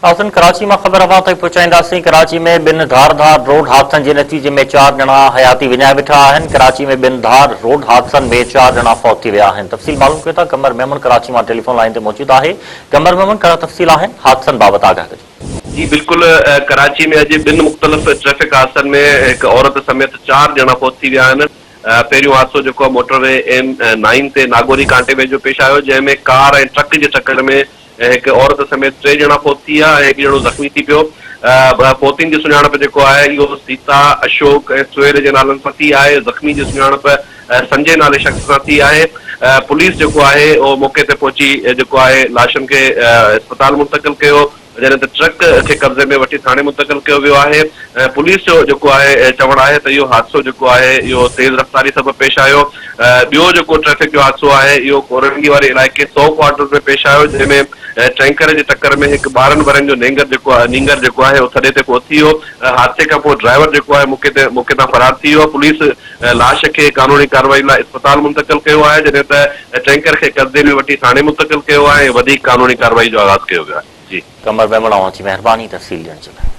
आसन कराची में खबर अवां ताईं पहुचाईंदासीं। कराची में बिन धार रोड हादसनि के नतीजे में 4 ॼणा हयाती विञाए वेठा आहिनि। कराची में बिन धार रोड हादसनि में 4 ॼणा फौत थी विया आहिनि। तफ़सील मालूम कयो था कमर मेमन कराची में टेलीफोन लाइन ते मौजूद आहे। कमर मेमन, कहिड़ा तफ़सील आहिनि हादसनि बाबति आगाह कजो। जी बिल्कुल, कराची में अॼु बिन मुख़्तलिफ़ ट्रैफ़िक हादसनि में एक औरत समेत 4 ॼणा फौत थी विया आहिनि। पहिरियों हादसो जेको आहे मोटरवे M9 ते नागोरी कांटे वेझो पेश आयो, जंहिंमें कार ऐं ट्रक जे टक्कर में हिकु औरत समेत 3 ॼणा फौत थी विया ऐं हिकु ॼणो ज़ख़्मी थी पियो। फौतियुनि जी सुञाणप जेको आहे इहो सीता, अशोक ऐं सुहेल जे नालनि सां थी आहे। ज़ख़्मी जी सुञाणप संजय नाले शख़्स सां थी आहे। पुलिस जेको आहे उहो मौक़े ते पहुची जेको आहे लाशनि खे अस्पताल मुंतक़िल कयो, जॾहिं त ट्रक खे कब्ज़े में वठी थाणे मुंतक़िल कयो वियो आहे। पुलिस जो जेको आहे चवणु आहे त इहो हादसो जेको आहे इहो तेज़ रफ़्तारी सबबि पेश आयो। ॿियो जेको ट्रैफ़िक जो हादसो आहे इहो कोरंगी वारे इलाइक़े 100 क्वार्टर में पेश आयो, जंहिंमें टैंकर जे टक्कर में हिकु 12 वरनि जो नींगर जेको आहे उहो थॾे ते पहुची वियो। हादसे खां पोइ ड्राइवर जेको आहे मौक़े तां फरार थी वियो। पुलिस लाश खे कानूनी कार्रवाई लाइ अस्पताल मुंतक़िल कयो आहे, जॾहिं त टैंकर खे कब्ज़े में वठी थाणे मुंतक़िल कयो आहे ऐं वधीक कानूनी कार्रवाई जो आगाज़ कयो वियो आहे। जी कमर मेमन, अवां जी महिरबानी तफ़सील ॾियण जे लाइ।